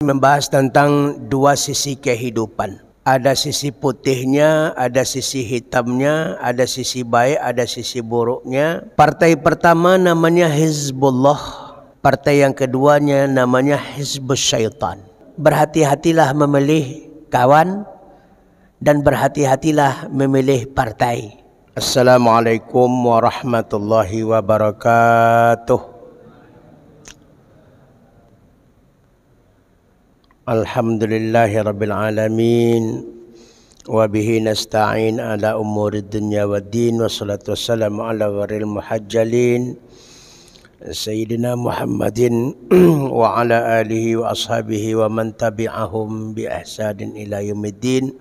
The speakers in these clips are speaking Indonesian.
Membahas tentang dua sisi kehidupan. Ada sisi putihnya, ada sisi hitamnya, ada sisi baik, ada sisi buruknya. Partai pertama namanya Hizbullah. Partai yang keduanya namanya Hizbus Syaitan. Berhati-hatilah memilih kawan dan berhati-hatilah memilih partai. Assalamualaikum warahmatullahi wabarakatuh. Alhamdulillahi rabbil alamin wa bihi nasta'in ala umuri dunya waddin wassalatu wassalamu ala gharil muhajjalin sayyidina Muhammadin wa ala alihi wa ashabihi wa man tabi'ahum bi ihsanin ila yaumiddin.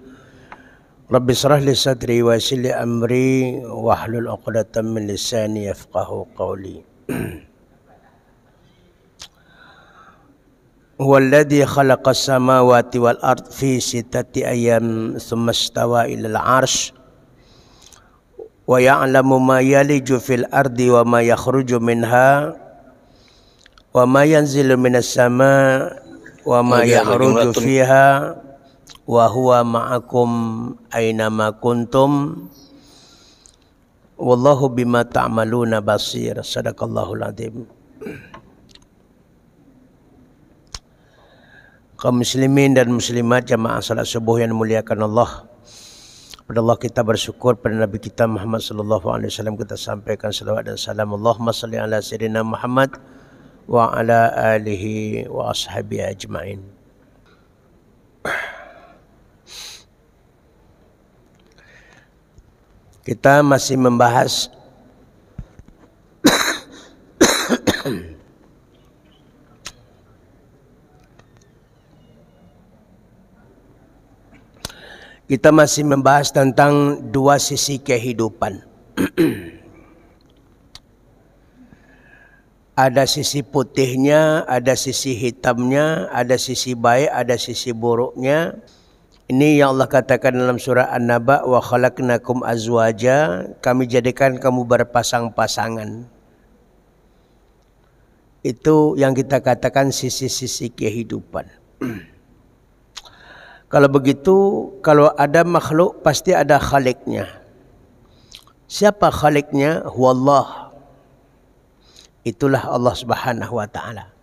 Rabbi shrah li sadri wa yassir li amri wahlul 'uqdatam min lisani yafqahu qawli. Huwallazi khalaqas samawati wal ard fi sittati ayyam tsumma istawa ilal 'arsy wa ya'lamu ma yaliju fil ardi wa ma yakhruju minha wa ma yanzilu minas sama wa ma ya'ruju fiha wa huwa ma'akum aina ma kuntum wallahu bima ta'maluna basir. Sadaqallahul adzim. Kaum muslimin dan muslimat jamaah salat subuh yang dimuliakan Allah. Pada Allah kita bersyukur, pada Nabi kita Muhammad sallallahu alaihi wasallam kita sampaikan salawat dan salam. Allahumma salli ala sayyidina Muhammad wa ala alihi wa ashabihi ajmain. Kita masih membahas tentang dua sisi kehidupan. Ada sisi putihnya, ada sisi hitamnya, ada sisi baik, ada sisi buruknya. Ini yang Allah katakan dalam surah An-Naba, wa khalaqnakum azwaja, kami jadikan kamu berpasang-pasangan. Itu yang kita katakan sisi-sisi kehidupan. Kalau begitu, kalau ada makhluk pasti ada khaliknya. Siapa khaliknya? Huwallah. Itulah Allah Subhanahu wa taala.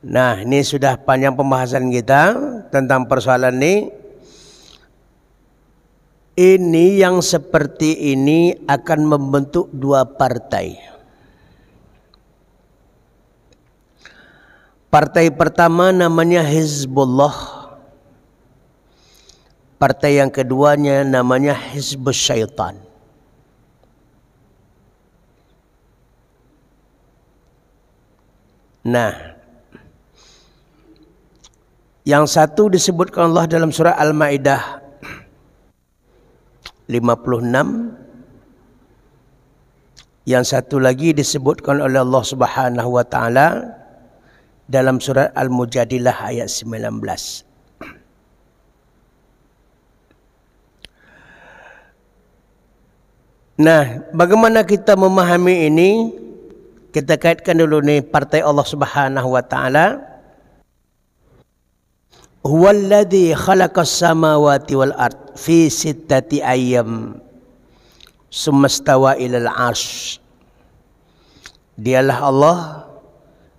Nah, ini sudah panjang pembahasan kita tentang persoalan ini. Ini yang seperti ini akan membentuk dua partai. Partai pertama namanya Hizbullah. Partai yang keduanya namanya Hizbus Syaitan. Nah, yang satu disebutkan Allah dalam surah Al-Maidah 56. Yang satu lagi disebutkan oleh Allah Subhanahu wa taala dalam surah Al-Mujadilah ayat 19. Nah, bagaimana kita memahami ini? Kita kaitkan dulu nih partai Allah Subhanahu wa taala. Huwallazi khalaqas samawati wal ard fi sittati ayyam tsumma istawa ilal 'arsy. Dialah Allah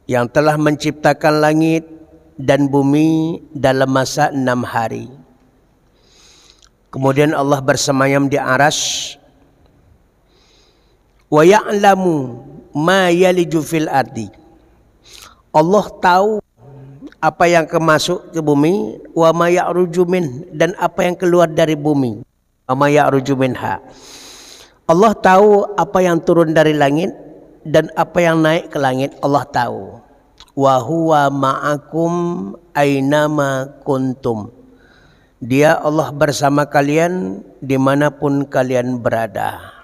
yang telah menciptakan langit dan bumi dalam masa 6 hari. Kemudian Allah bersemayam di arasy. Wa ya'lamu ma yaliju fil ardi. Allah tahu apa yang masuk ke bumi, wa ma ya'ruju min, dan apa yang keluar dari bumi, wa ma ya'ruju minha. Allah tahu apa yang turun dari langit dan apa yang naik ke langit, Allah tahu. Wa huwa ma'akum ainama kuntum. Dia Allah bersama kalian dimanapun kalian berada.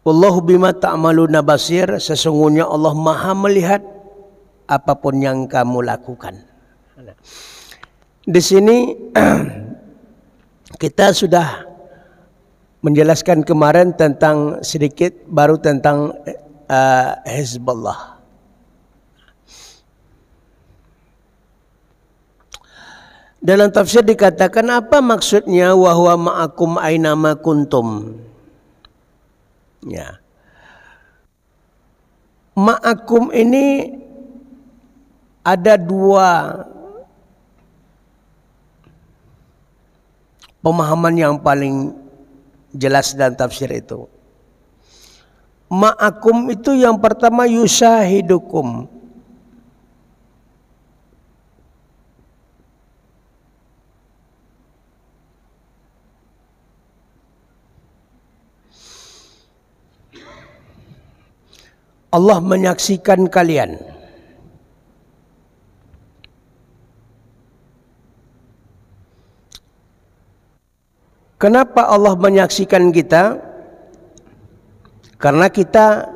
Wallahu bima ta'maluna basir. Sesungguhnya Allah Maha melihat apapun yang kamu lakukan. Di sini kita sudah menjelaskan kemarin tentang sedikit baru tentang Hizbullah. Dalam tafsir dikatakan apa maksudnya wa huwa ma'akum ainama kuntum. Ya. Ma'akum ini ada dua pemahaman yang paling jelas dalam tafsir itu. Ma'akum itu yang pertama yushahidukum. Allah menyaksikan kalian. Kenapa Allah menyaksikan kita? Karena kita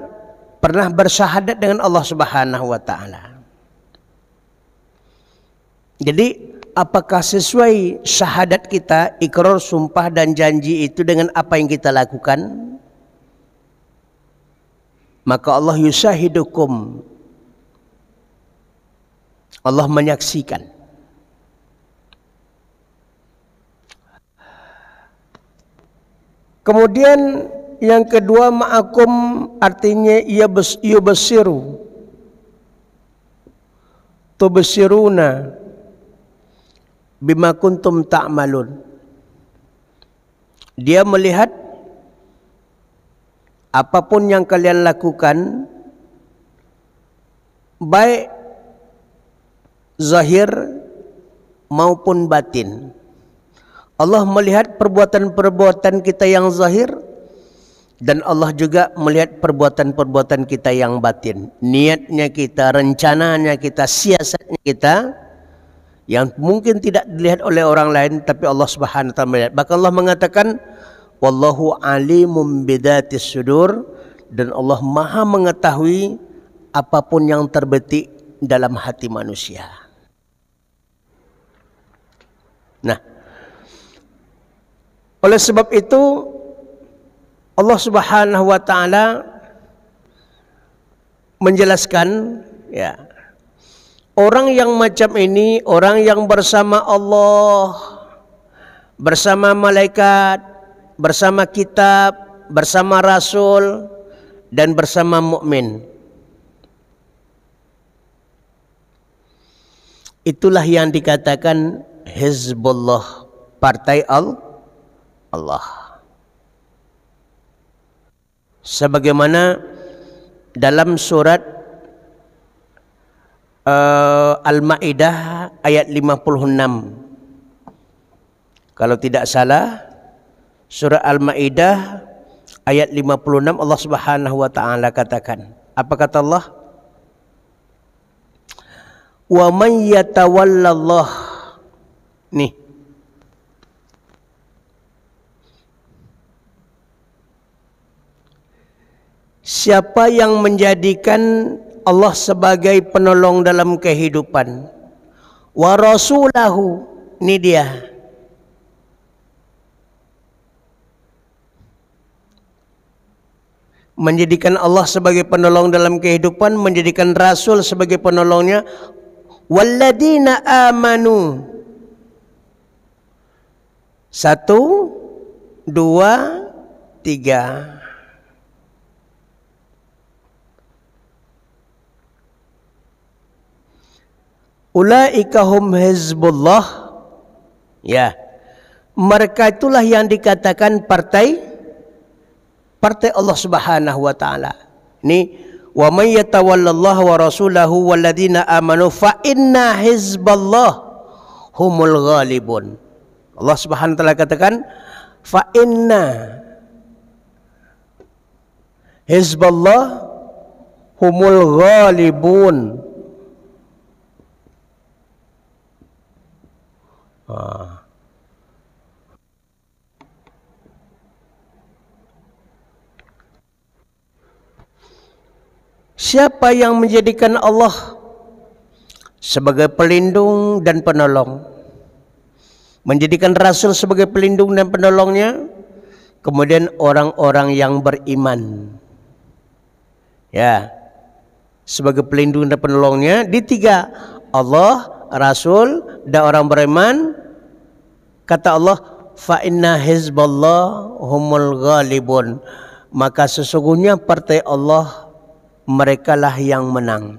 pernah bersyahadat dengan Allah Subhanahu wa taala. Jadi, apakah sesuai syahadat kita, ikrar, sumpah dan janji itu dengan apa yang kita lakukan? Maka Allah yushahidukum. Allah menyaksikan. Kemudian yang kedua ma'akum artinya yubasiru. Tubsiruna bima kuntum ta'malun. Dia melihat apapun yang kalian lakukan, baik zahir maupun batin. Allah melihat perbuatan-perbuatan kita yang zahir, dan Allah juga melihat perbuatan-perbuatan kita yang batin. Niatnya kita, rencananya kita, siasatnya kita, yang mungkin tidak dilihat oleh orang lain, tapi Allah Subhanahu wa taala melihat. Maka Allah mengatakan, wallahu alimum bidatis sudur, dan Allah maha mengetahui apapun yang terbetik dalam hati manusia. Nah, oleh sebab itu Allah Subhanahu wa taala menjelaskan, ya, orang yang macam ini, orang yang bersama Allah, bersama malaikat, bersama kitab, bersama rasul, dan bersama mukmin. Itulah yang dikatakan Hizbullah, partai Allah. Sebagaimana dalam surat Al-Maidah ayat 56. Kalau tidak salah, surah Al-Maidah ayat 56 Allah Subhanahu wa taala katakan. Apa kata Allah? Wa may yatawallallah. Nih. Siapa yang menjadikan Allah sebagai penolong dalam kehidupan, wa rasulahu, ini dia. Menjadikan Allah sebagai penolong dalam kehidupan, menjadikan Rasul sebagai penolongnya. Walladina amanu. 1, 2, 3. Ulaika hum hizbullah. Ya, mereka itulah yang dikatakan partai Allah Subhanahu wa taala. Ini wa may yatawallallaha wa rasulahu walladzina amanu fa inna hizballah humul ghalibun. Allah Subhanahu wa taala katakan fa inna hizballah humul ghalibun. Siapa yang menjadikan Allah sebagai pelindung dan penolong, menjadikan Rasul sebagai pelindung dan penolongnya, kemudian orang-orang yang beriman, Ya, sebagai pelindung dan penolongnya. Di tiga, Allah, Rasul, dan orang beriman. Kata Allah, fa inna hizballah humul ghalibun. Maka sesungguhnya partai Allah, merekalah yang menang.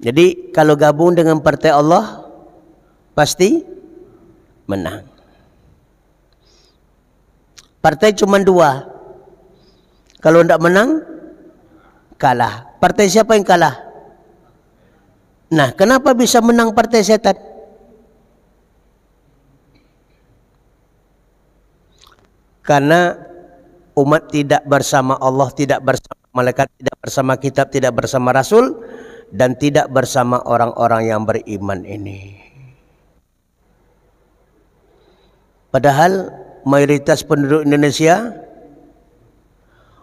Jadi kalau gabung dengan partai Allah, pasti menang. Partai cuma dua. Kalau tidak menang, kalah. Partai siapa yang kalah? Nah, kenapa bisa menang partai setan? Karena umat tidak bersama Allah, tidak bersama malaikat, tidak bersama kitab, tidak bersama rasul, dan tidak bersama orang-orang yang beriman ini. Padahal mayoritas penduduk Indonesia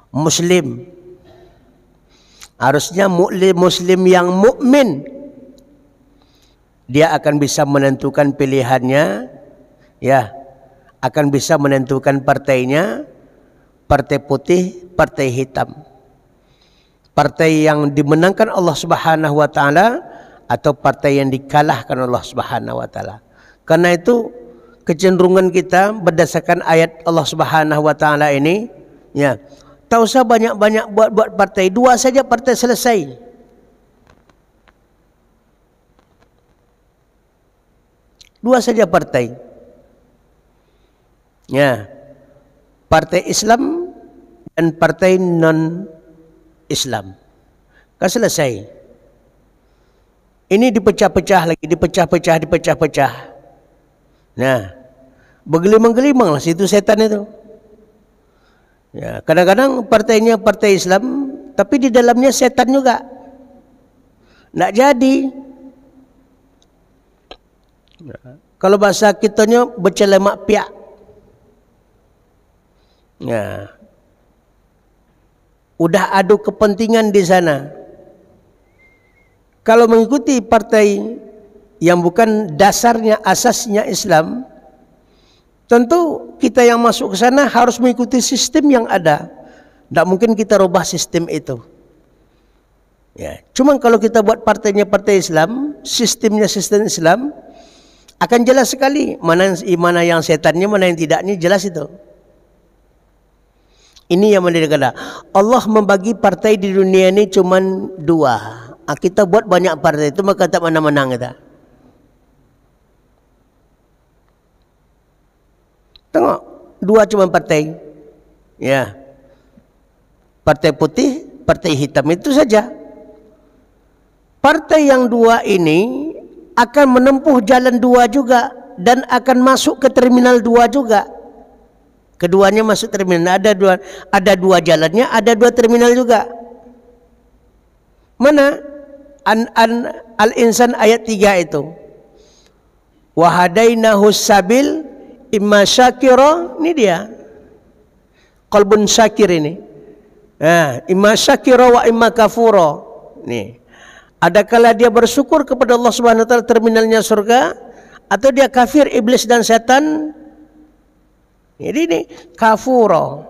Muslim. Harusnya Muslim yang mukmin. Dia akan bisa menentukan pilihannya, ya, akan bisa menentukan partainya, partai putih, partai hitam. Partai yang dimenangkan Allah Subhanahu wa taala atau partai yang dikalahkan Allah Subhanahu wa taala. Karena itu kecenderungan kita berdasarkan ayat Allah Subhanahu wa taala ini, ya, tak usah banyak-banyak buat partai, dua saja partai selesai. Dua saja partai. Ya. Partai Islam dan partai non-Islam. Kan selesai. Ini dipecah-pecah lagi, dipecah-pecah. Nah, bergelimang-gelimang lah situ setan itu. Ya, kadang-kadang partainya partai Islam, tapi di dalamnya setan juga. Nak jadi. Kalau bahasa kitanya bercelemak piak. Ya. Udah adu kepentingan di sana. Kalau mengikuti partai yang bukan dasarnya, asasnya Islam, tentu kita yang masuk ke sana harus mengikuti sistem yang ada. Tidak mungkin kita rubah sistem itu. Ya, cuma kalau kita buat partainya partai Islam, sistemnya sistem Islam, akan jelas sekali mana yang setannya, mana yang tidaknya, jelas itu. Ini yang menjadi kata Allah membagi partai di dunia ini cuma dua. Kita buat banyak partai itu maka tak mana menang kita. Tengok, dua cuma partai. Ya. Partai putih, partai hitam, itu saja. Partai yang dua ini akan menempuh jalan dua juga dan akan masuk ke terminal dua juga. Keduanya masuk terminal. Ada dua jalannya, ada dua terminal juga. Mana? Al-Insan ayat 3 itu. Wa hadainahu sabil imma syakira, ini dia. Qalbun syakir ini. Imma syakira wa imma kafura. Nih. Adakala dia bersyukur kepada Allah Subhanahu wa taala, terminalnya surga, atau dia kafir, iblis dan setan. Jadi ini kafura.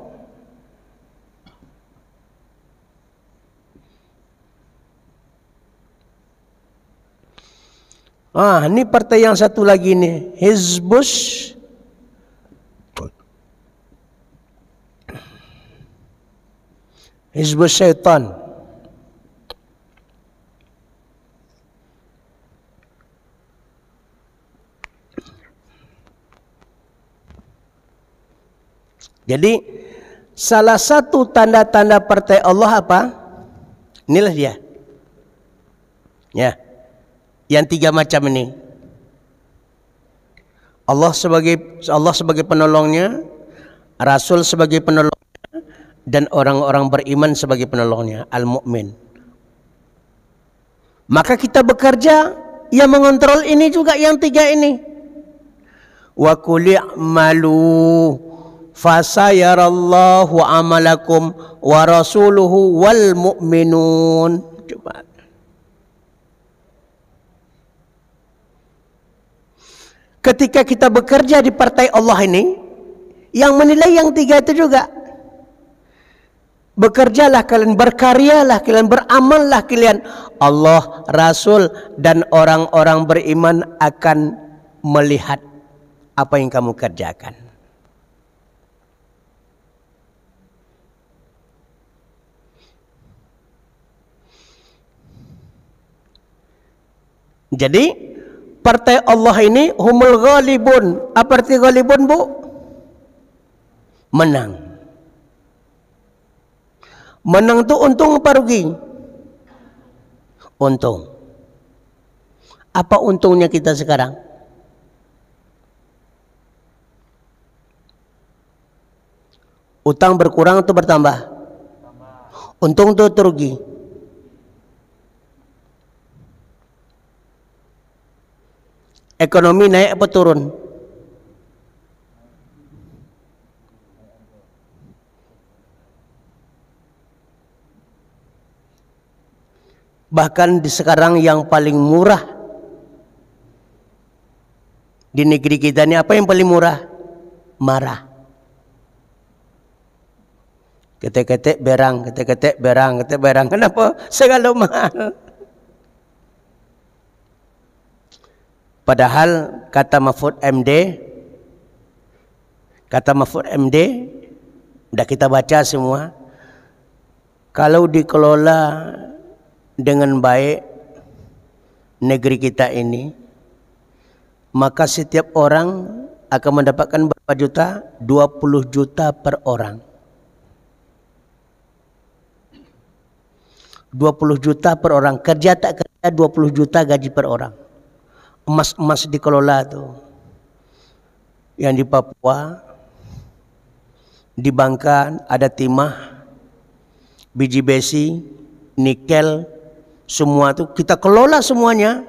Ini partai yang satu lagi nih, Hizbus Syaitan. Jadi salah satu tanda-tanda partai Allah apa? Inilah dia. Ya. Yang tiga macam ini. Allah sebagai penolongnya, Rasul sebagai penolongnya, dan orang-orang beriman sebagai penolongnya, al-mu'min. Maka kita bekerja yang mengontrol ini juga, yang tiga ini. Wa qul i'malu fasayarallahu amalakum wa rasuluhu wal mu'minun. Coba. Ketika kita bekerja di partai Allah ini, yang menilai yang tiga itu juga. Bekerjalah kalian, berkaryalah kalian, beramallah kalian. Allah, Rasul, dan orang-orang beriman akan melihat apa yang kamu kerjakan. Jadi partai Allah ini humul ghalibun. Apa arti ghalibun, Bu? Menang. Menang tu untung apa rugi? Untung. Apa untungnya kita sekarang? Utang berkurang atau bertambah? Untung tu rugi? Ekonomi naik apa turun? Bahkan di sekarang yang paling murah di negeri kita ini, apa yang paling murah? Marah. Ketek-ketek berang, ketek-ketek berang, ketek berang. Kenapa? Segala mahal. Padahal kata Mahfud MD, sudah kita baca semua, kalau dikelola dengan baik negeri kita ini, maka setiap orang akan mendapatkan berapa juta? 20 juta per orang. 20 juta per orang. Kerja tak kerja 20 juta gaji per orang. Emas-emas dikelola tuh. Yang di Papua, di Bangka ada timah, biji besi, nikel, semua itu kita kelola semuanya.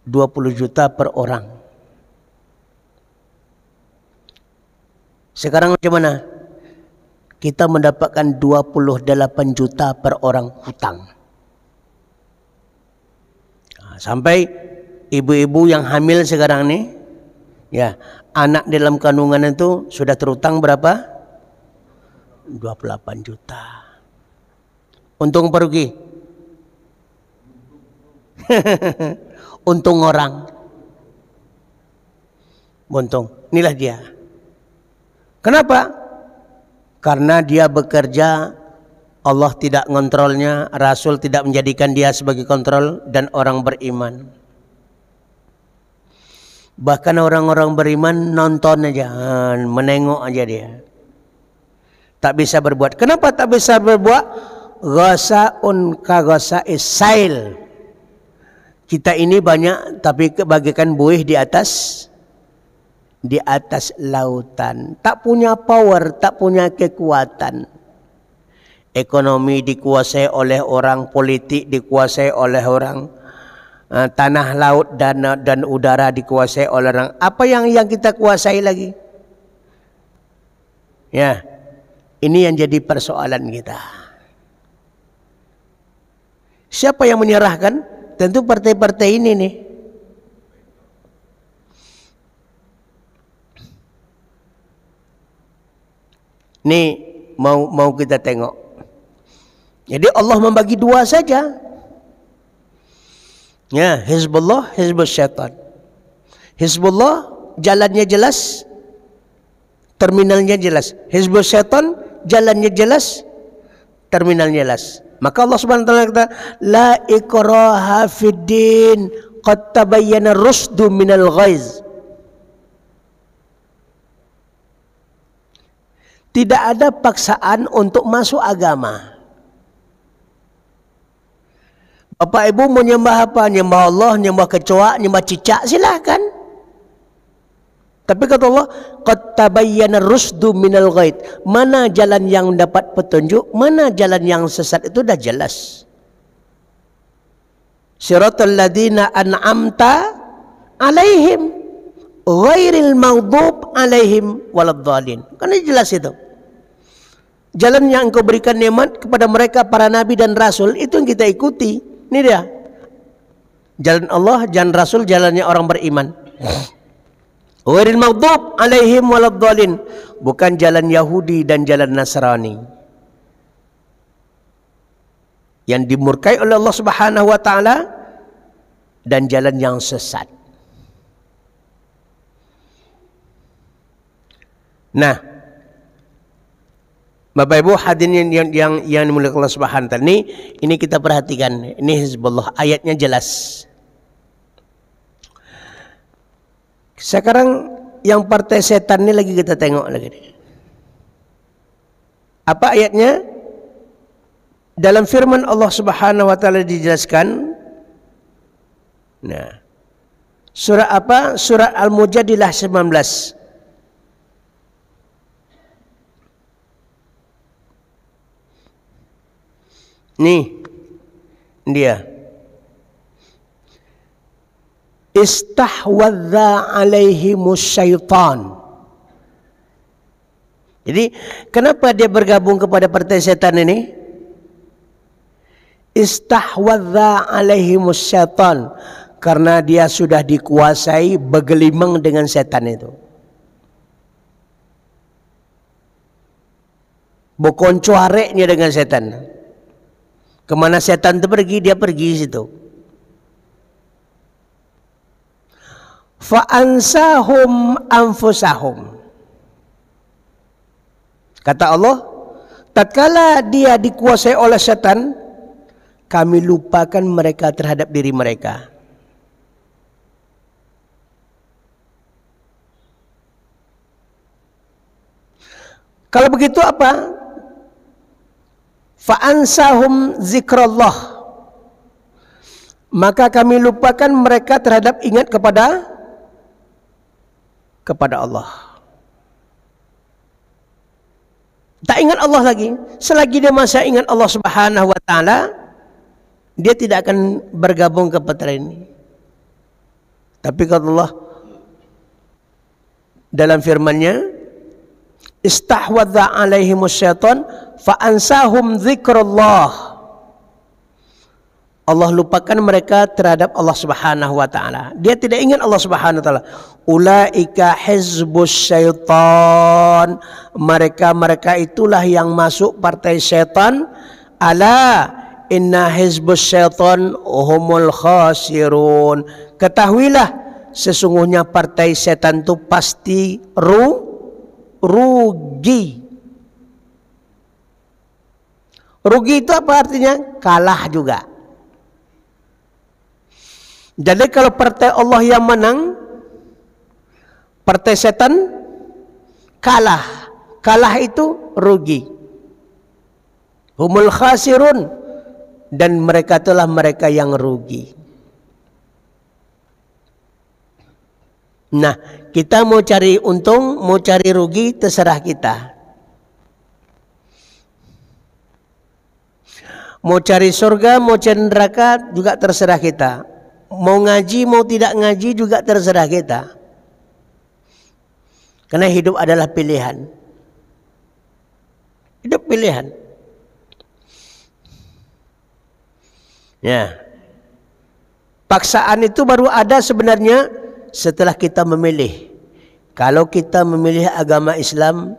20 juta per orang. Sekarang macam mana? Kita mendapatkan 28 juta per orang hutang. Sampai ibu-ibu yang hamil sekarang nih, ya, anak dalam kandungan itu sudah terutang berapa? 28 juta. Untung apa rugi? Untung orang. Untung. Inilah dia. Kenapa? Karena dia bekerja, Allah tidak ngontrolnya, Rasul tidak menjadikan dia sebagai kontrol, dan orang beriman. Bahkan orang-orang beriman nonton aja, menengok aja dia. Tak bisa berbuat. Kenapa tak bisa berbuat? Ghasaun ka ghasa'is sail. Kita ini banyak tapi bagaikan buih di atas lautan. Tak punya power, tak punya kekuatan. Ekonomi dikuasai oleh orang, politik dikuasai oleh orang, tanah, laut dan udara dikuasai oleh orang. Apa yang kita kuasai lagi? Ya, ini yang jadi persoalan kita. Siapa yang menyerahkan? Tentu partai-partai ini nih. Nih mau kita tengok. Jadi Allah membagi dua saja. Ya, Hizbullah, Hizbus Syaitan. Hizbullah jalannya jelas, terminalnya jelas. Hizbus Syaitan jalannya jelas, terminalnya jelas. Maka Allah Subhanahu wa taala kata, la ikraha fid din, qad tabayyana rusdu minal ghaiz. Tidak ada paksaan untuk masuk agama. Bapak Ibu mau nyembah apa? Nyembah Allah, nyembah kecoa, nyembah cicak, silahkan. Tapi kata Allah, qad tabayyana rusdu minal ghaiz. Mana jalan yang dapat petunjuk, mana jalan yang sesat, itu dah jelas. Siratal ladzina an'amta alaihim ghairil maghdub alaihim waladdallin. Kan jelas itu. Jalan yang engkau berikan nikmat kepada mereka para nabi dan rasul, itu yang kita ikuti. Ini dia. Jalan Allah, jalan Rasul, jalannya orang beriman. Ghairil maghdub alaihim waladdallin, bukan jalan Yahudi dan jalan Nasrani. yang dimurkai oleh Allah Subhanahu wa taala dan jalan yang sesat. Nah, Bapak Ibu hadirin yang dimuliakan Allah Subhanahu wa taala, ini kita perhatikan. Ini Hizbullah, ayatnya jelas. Sekarang yang partai setan ini lagi kita tengok lagi. Apa ayatnya? Dalam firman Allah Subhanahu wa taala dijelaskan. Nah, surah apa? Surah Al-Mujadilah 19. Nih dia. Istahwadza alaihimus syaitan. Jadi kenapa dia bergabung kepada partai setan ini? Istahwadza alaihimus syaitan, karena dia sudah dikuasai, bergelimang dengan setan itu. Berkoncuareknya dengan setan. Kemana setan itu pergi, dia pergi situ. Fa'ansahum anfusahum. Kata Allah, tatkala dia dikuasai oleh setan, kami lupakan mereka terhadap diri mereka. Kalau begitu apa? Fa'ansahum zikrallah, maka kami lupakan mereka terhadap ingat kepada Allah. Tak ingat Allah lagi. Selagi dia masih ingat Allah Subhanahu wa taala, dia tidak akan bergabung ke partai ini. Tapi kata Allah dalam firman-Nya, istahwadza alaihimus syaitan fa'ansahum zikrullah. Allah lupakan mereka terhadap Allah Subhanahu wa taala. Dia tidak ingat Allah Subhanahu wa taala. Ulaika hizbus syaitan. Mereka itulah yang masuk partai syaitan. Ala inna hizbus syaitan humul khasirun. Ketahuilah sesungguhnya partai setan itu pasti rugi. Rugi itu apa artinya? Kalah juga. Jadi kalau partai Allah yang menang, partai setan kalah. Kalah itu rugi. Humul khasirun, dan mereka itulah mereka yang rugi. Nah, kita mau cari untung, mau cari rugi, terserah kita. Mau cari surga, mau cari neraka, juga terserah kita. Mau ngaji, mau tidak ngaji, juga terserah kita. Karena hidup adalah pilihan. Hidup pilihan. Ya. Paksaan itu baru ada sebenarnya setelah kita memilih. Kalau kita memilih agama Islam,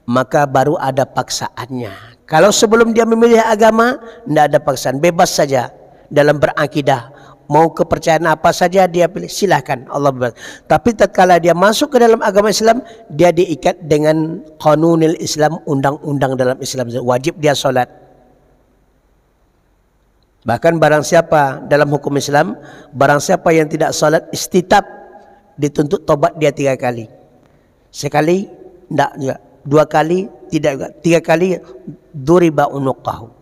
maka baru ada paksaannya. Kalau sebelum dia memilih agama, tidak ada paksaan, bebas saja dalam berakidah. Mau kepercayaan apa saja dia pilih, silahkan, Allah bebas. Tapi tatkala dia masuk ke dalam agama Islam, dia diikat dengan qanunil Islam, undang-undang dalam Islam. Wajib dia solat. Bahkan barang siapa dalam hukum Islam, barang siapa yang tidak solat istitab, dituntut tobat dia 3 kali. Sekali tidak juga, 2 kali tidak juga, 3 kali duriba unuquhu,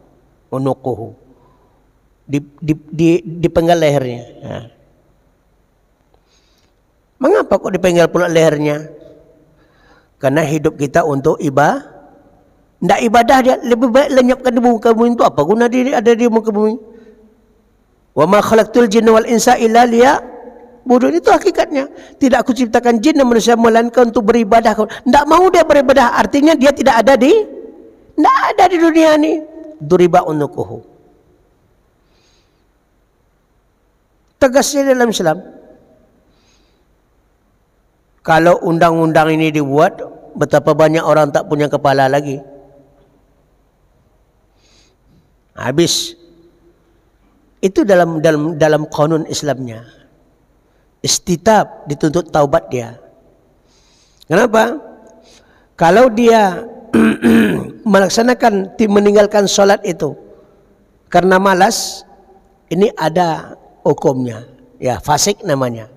dipenggal lehernya. Nah. Mengapa kok dipenggal pula lehernya? Karena hidup kita untuk ibadah. Tidak ibadah, dia lebih baik lenyapkan di muka bumi. Itu apa guna dia ada di muka bumi? Wa ma khalaqtul jinna wal insa illa liya'budun. Itu hakikatnya. Tidak aku ciptakan jin dan manusia melainkan untuk beribadah. Tidak mau dia beribadah, artinya dia tidak ada di dunia ini. Duriba unuquhu. Tegasnya dalam Islam. Kalau undang-undang ini dibuat, betapa banyak orang tak punya kepala lagi. Habis. Itu dalam kanun Islamnya. Istitab, dituntut taubat dia. Kenapa? Kalau dia meninggalkan sholat itu karena malas, ini ada hukumnya. Ya, fasik namanya.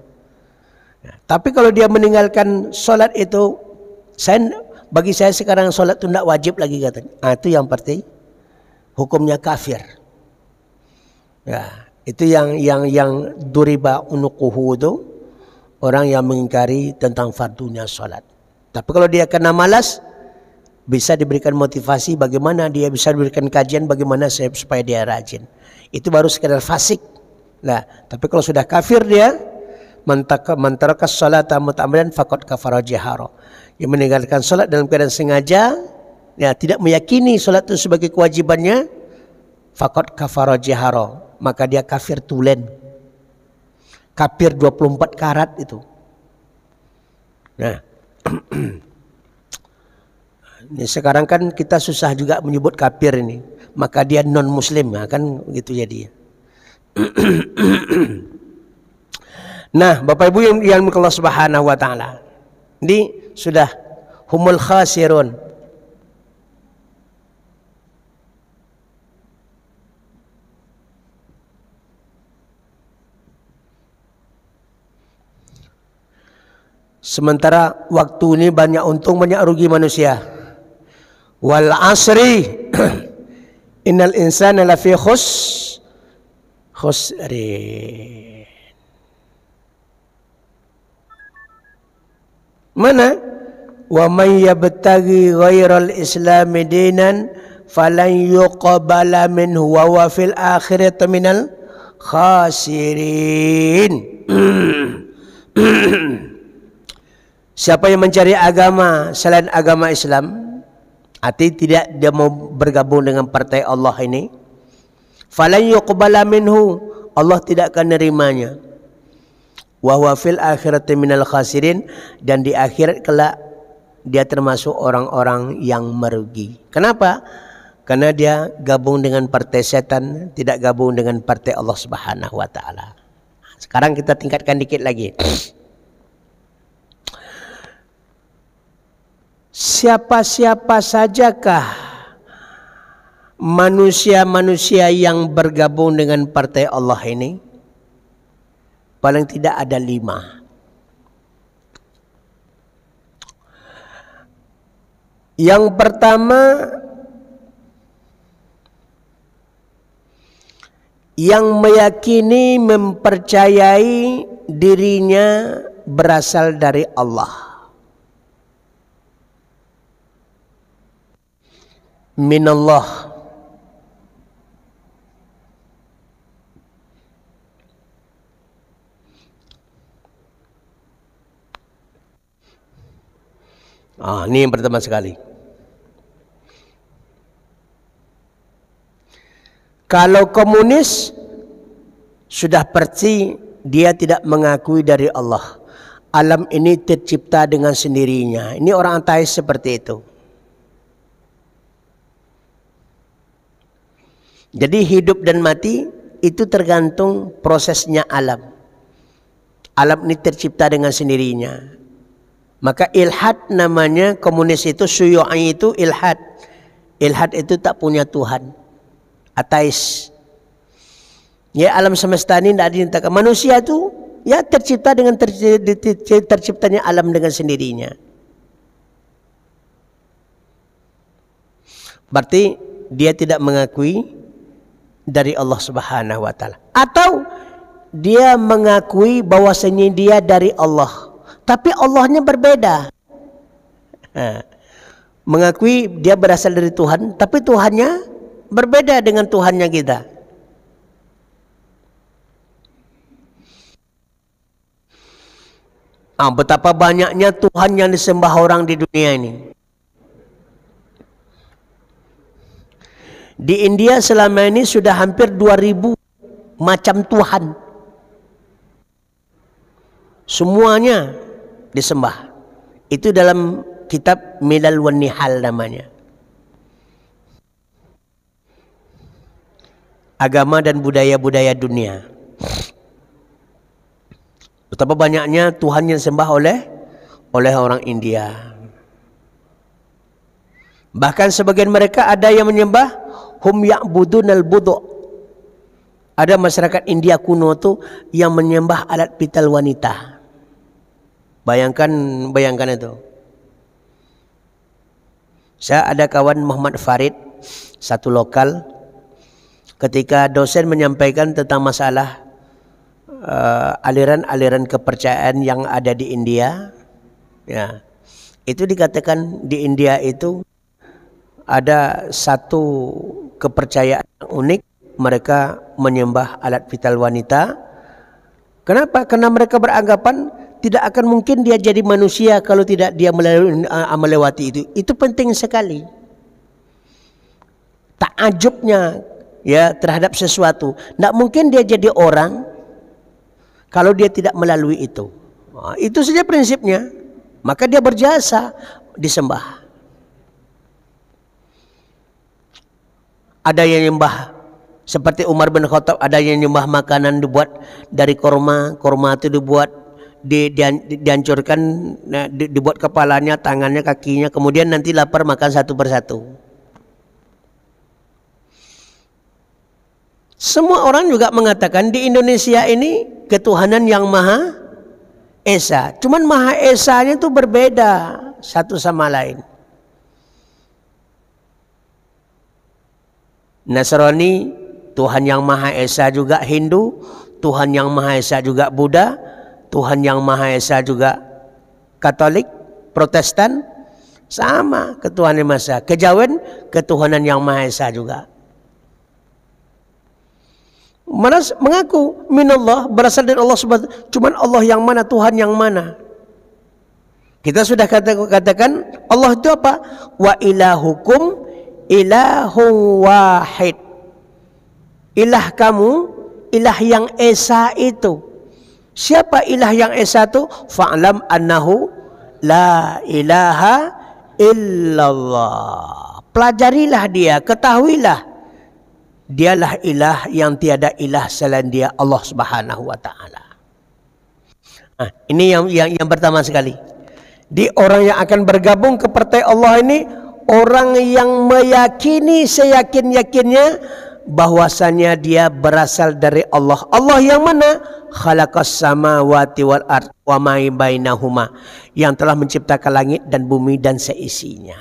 Ya, tapi kalau dia meninggalkan sholat itu, bagi saya sekarang sholat itu tidak wajib lagi katanya. Nah, itu yang pasti hukumnya kafir. Ya, itu yang duriba unuquhu itu, orang yang mengingkari tentang fardunya sholat. Tapi kalau dia kena malas, bisa diberikan motivasi bagaimana dia bisa diberikan kajian bagaimana supaya dia rajin. Itu baru sekedar fasik. Nah, tapi kalau sudah kafir dia, mantarakas sholata muta'ammidan faqad kafara jahara. Yang meninggalkan sholat dalam keadaan sengaja, ya, tidak meyakini sholat itu sebagai kewajibannya, faqad kafara jahara, maka dia kafir tulen. Kafir 24 karat itu. Nah, ini sekarang kan kita susah juga menyebut kafir ini, maka dia non muslim, ya, kan gitu jadi. Nah, Bapak Ibu yang Allah Subhanahu wa taala, ini sudah humul khasirun. Sementara waktu ini banyak untung banyak rugi manusia. Wal asri innal insana lafi khusrin. Mana? Wa may yabtaghi ghairal islami dinan falan yuqbala minhu wa huwa fil akhirati minal khasirin. Siapa yang mencari agama selain agama Islam, arti tidak dia mau bergabung dengan partai Allah ini, falan yuqbala minhu, Allah tidak akan nerimanya. Wa huwa fil akhirati minal khasirin, dan di akhirat kelak dia termasuk orang-orang yang merugi. Kenapa? Karena dia gabung dengan partai setan, tidak gabung dengan partai Allah Subhanahu wa taala. Sekarang kita tingkatkan dikit lagi. Siapa-siapa sajakah manusia-manusia yang bergabung dengan partai Allah ini? Paling tidak ada 5. Yang pertama, yang meyakini, mempercayai dirinya berasal dari Allah. Minallah. Ini yang pertama sekali. Kalau komunis sudah pasti dia tidak mengakui dari Allah. Alam ini tercipta dengan sendirinya. Ini orang ateis seperti itu. Jadi hidup dan mati itu tergantung prosesnya alam. Alam ini tercipta dengan sendirinya. Maka ilhad namanya, komunis itu, syuyu'i itu ilhad. Ilhad itu tak punya Tuhan. Ateis. Ya, alam semesta ini tidak dinyatakan. Manusia itu ya tercipta dengan terciptanya alam dengan sendirinya. Berarti dia tidak mengakui dari Allah Subhanahu wa taala. Atau dia mengakui bahwasanya dia dari Allah, tapi Allahnya berbeda. Mengakui dia berasal dari Tuhan, tapi Tuhannya berbeda dengan Tuhannya kita. Betapa banyaknya Tuhan yang disembah orang di dunia ini. Di India selama ini sudah hampir 2000 macam Tuhan. Semuanya disembah. Itu dalam kitab Milal wan Nihal namanya. agama dan budaya-budaya dunia. Betapa banyaknya Tuhan yang disembah oleh orang India. Bahkan sebagian mereka ada yang menyembah hum ya'budunal budu'. Ada masyarakat India kuno tuh yang menyembah alat vital wanita. Bayangkan itu. Saya ada kawan Muhammad Farid, satu lokal, ketika dosen menyampaikan tentang masalah aliran-aliran kepercayaan yang ada di India, ya, itu dikatakan di India itu ada satu kepercayaan yang unik, mereka menyembah alat vital wanita. Kenapa? Karena mereka beranggapan tidak akan mungkin dia jadi manusia kalau tidak dia melewati itu. Itu penting sekali. Takjubnya ya terhadap sesuatu. Tidak mungkin dia jadi orang kalau dia tidak melalui itu. Nah, itu saja prinsipnya. Maka dia berjasa disembah. Ada yang nyembah seperti Umar bin Khattab, ada yang nyembah makanan dibuat dari korma. Korma itu dibuat dihancurkan, dibuat kepalanya, tangannya, kakinya, kemudian nanti lapar makan satu persatu. Semua orang juga mengatakan di Indonesia ini ketuhanan yang Maha Esa. Cuman Maha Esanya itu berbeda satu sama lain. Nasrani, Tuhan yang Maha Esa juga Hindu, Tuhan yang Maha Esa juga Buddha, Tuhan yang Maha Esa juga Katolik, Protestan, sama ketuhanan yang Maha Esa. Kejawen, ketuhanan yang Maha Esa juga. Mengaku minallah, berasal dari Allah subhanahu. Cuman Allah yang mana, Tuhan yang mana? Kita sudah katakan Allah itu apa? Wa ilahukum ilahu wahid. Ilah kamu, ilah yang esa itu. Siapa ilah yang esa itu? Fa'lam annahu la ilaha illallah. Pelajarilah dia, ketahuilah dialah ilah yang tiada ilah selain dia, Allah Subhanahu wa taala. Nah, ini yang pertama sekali. Di orang yang akan bergabung ke partai Allah ini, orang yang meyakini seyakin-yakinnya bahwasanya dia berasal dari Allah. Allah yang mana? Khalaqas samawati wal ard wa ma bainahuma, yang telah menciptakan langit dan bumi dan seisinya.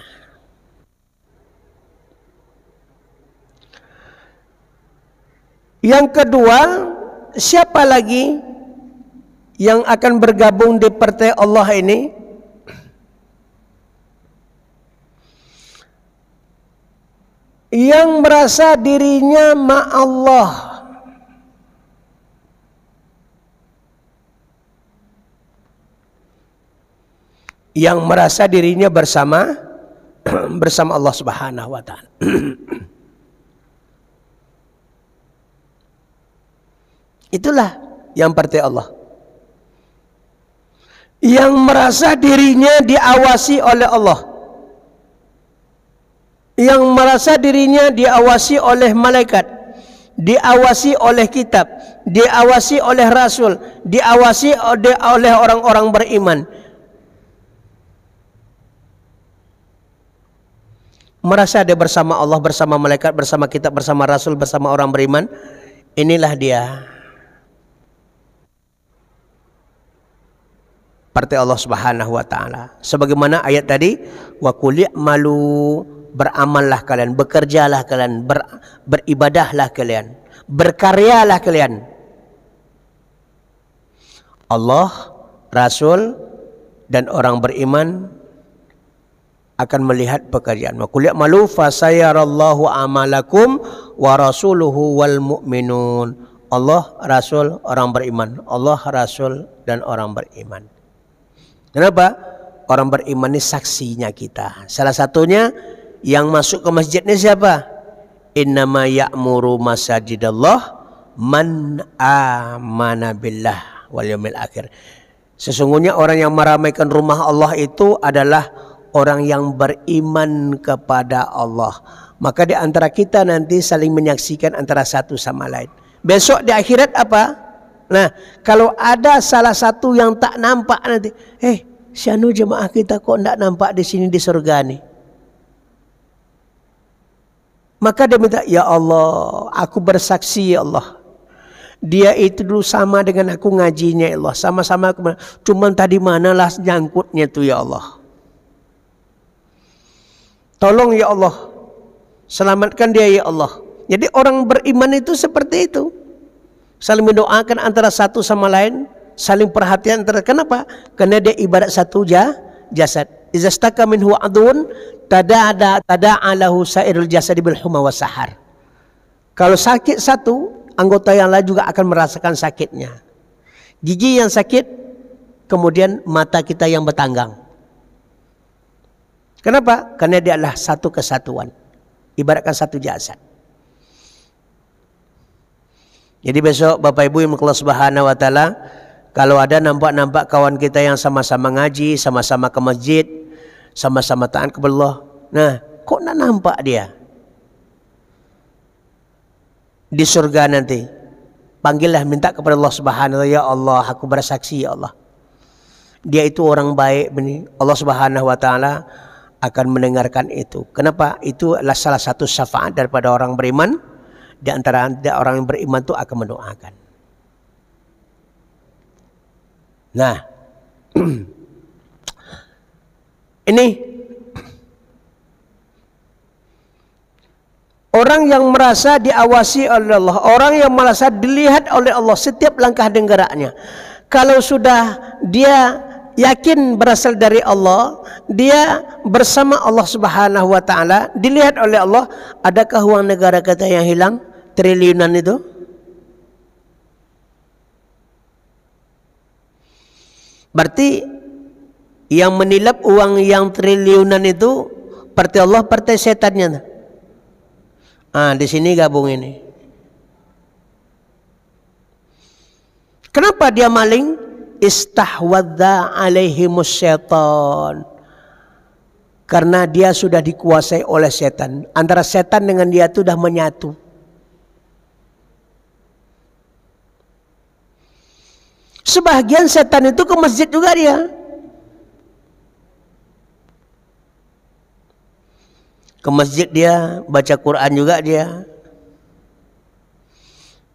Yang kedua, siapa lagi yang akan bergabung di partai Allah ini? Yang merasa dirinya ma'allah. Yang merasa dirinya bersama Allah Subhanahu wa taala. Itulah yang partai Allah. Yang merasa dirinya diawasi oleh Allah. Yang merasa dirinya diawasi oleh malaikat, diawasi oleh kitab, diawasi oleh rasul, diawasi oleh orang-orang beriman. Merasa dia bersama Allah, bersama malaikat, bersama kitab, bersama rasul, bersama orang beriman. Inilah dia partai Allah Subhanahu wa taala. Sebagaimana ayat tadi, wa qul i'malu, beramallah kalian, bekerjalah kalian, beribadahlah kalian, berkaryalah kalian. Allah, Rasul dan orang beriman akan melihat pekerjaan. Wa qul i'malu fasayarallahu amalakum wa rasuluhu wal mu'minun. Allah, Rasul, orang beriman. Allah, Rasul dan orang beriman. Kenapa? Orang beriman ini saksinya kita. Salah satunya yang masuk ke masjid ini siapa? Innama ya'muru masajidallah man amana billah wal yaumil akhir. Sesungguhnya orang yang meramaikan rumah Allah itu adalah orang yang beriman kepada Allah. Maka di antara kita nanti saling menyaksikan antara satu sama lain. Besok di akhirat apa? Nah, kalau ada salah satu yang tak nampak nanti, si anu jemaah kita kok tak nampak di sini di surga nih. Maka dia minta, ya Allah, aku bersaksi ya Allah. Dia itu dulu sama dengan aku ngajinya ya Allah. Sama-sama aku, cuman tadi manalah nyangkutnya tuh ya Allah. Tolong ya Allah, selamatkan dia ya Allah. Jadi orang beriman itu seperti itu. Saling mendoakan antara satu sama lain. Saling perhatian antara, kenapa? Karena dia ibarat satu jasad. Iza staka minhu adun tada'alahu sairul jasadi bil huma wasahar. Kalau sakit satu, anggota yang lain juga akan merasakan sakitnya. Gigi yang sakit, kemudian mata kita yang bertanggang. Kenapa? Karena dia adalah satu kesatuan. Ibaratkan satu jasad. Jadi besok Bapak Ibu yang Allah Subhanahu wa taala, kalau ada nampak-nampak kawan kita yang sama-sama ngaji, sama-sama ke masjid, sama-sama taat kepada Allah. Nah, kok nak nampak dia? Di surga nanti, panggillah, minta kepada Allah Subhanahu wa taala, ya Allah, aku bersaksi ya Allah. Dia itu orang baik benih. Allah Subhanahu wa taala akan mendengarkan itu. Kenapa? Itu adalah salah satu syafaat daripada orang beriman. Di antara orang yang beriman itu akan mendoakan. Nah, ini orang yang merasa diawasi oleh Allah, orang yang merasa dilihat oleh Allah setiap langkah dan geraknya. Kalau sudah dia yakin berasal dari Allah, dia bersama Allah Subhanahu wa taala, dilihat oleh Allah, adakah uang negara kita yang hilang? Triliunan itu. Berarti yang menilap uang yang triliunan itu partai Allah, partai setannya. Di sini gabung ini. Kenapa dia maling? Istahwadza alaihimus syaitan. Karena dia sudah dikuasai oleh setan. Antara setan dengan dia itu sudah menyatu. Sebagian setan itu ke masjid juga dia. Ke masjid dia, baca Quran juga dia.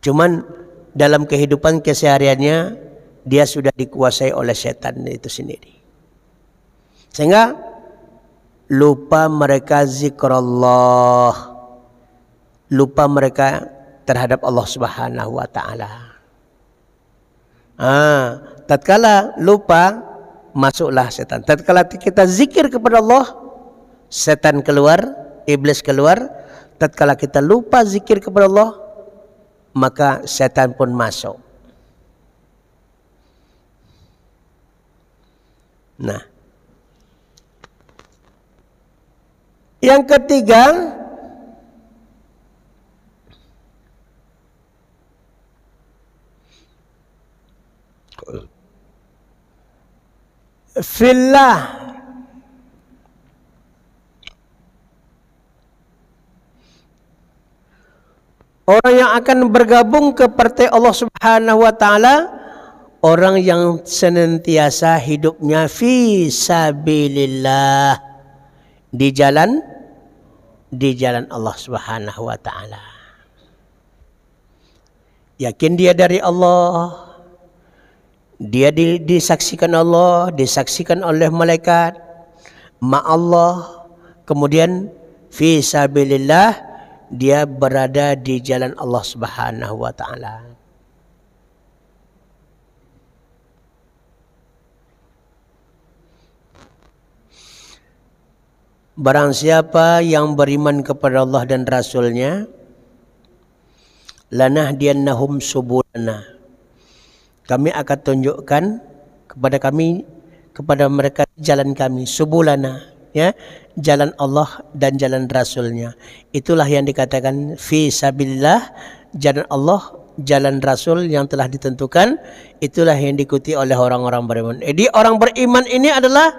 Cuman dalam kehidupan kesehariannya dia sudah dikuasai oleh setan itu sendiri. Sehingga lupa mereka zikrullah. Lupa mereka terhadap Allah Subhanahu wa taala. Tatkala lupa, masuklah setan. Tatkala kita zikir kepada Allah, setan keluar, iblis keluar. Tatkala kita lupa zikir kepada Allah, maka setan pun masuk. Nah, yang ketiga, fillah. Orang yang akan bergabung ke partai Allah Subhanahu wa taala, orang yang senantiasa hidupnya fi sabilillah, di jalan Allah Subhanahu wa taala. Yakin dia dari Allah. Dia disaksikan Allah, disaksikan oleh malaikat, ma Allah, kemudian fi sabilillah, dia berada di jalan Allah Subhanahu wa taala. Barang siapa yang beriman kepada Allah dan Rasulnya, lanahdiyannahum subulana, kami akan tunjukkan kepada mereka jalan kami, subulana, ya, jalan Allah dan jalan Rasulnya. Itulah yang dikatakan fi sabilillah, jalan Allah, jalan Rasul yang telah ditentukan. Itulah yang diikuti oleh orang-orang beriman. Jadi orang beriman ini adalah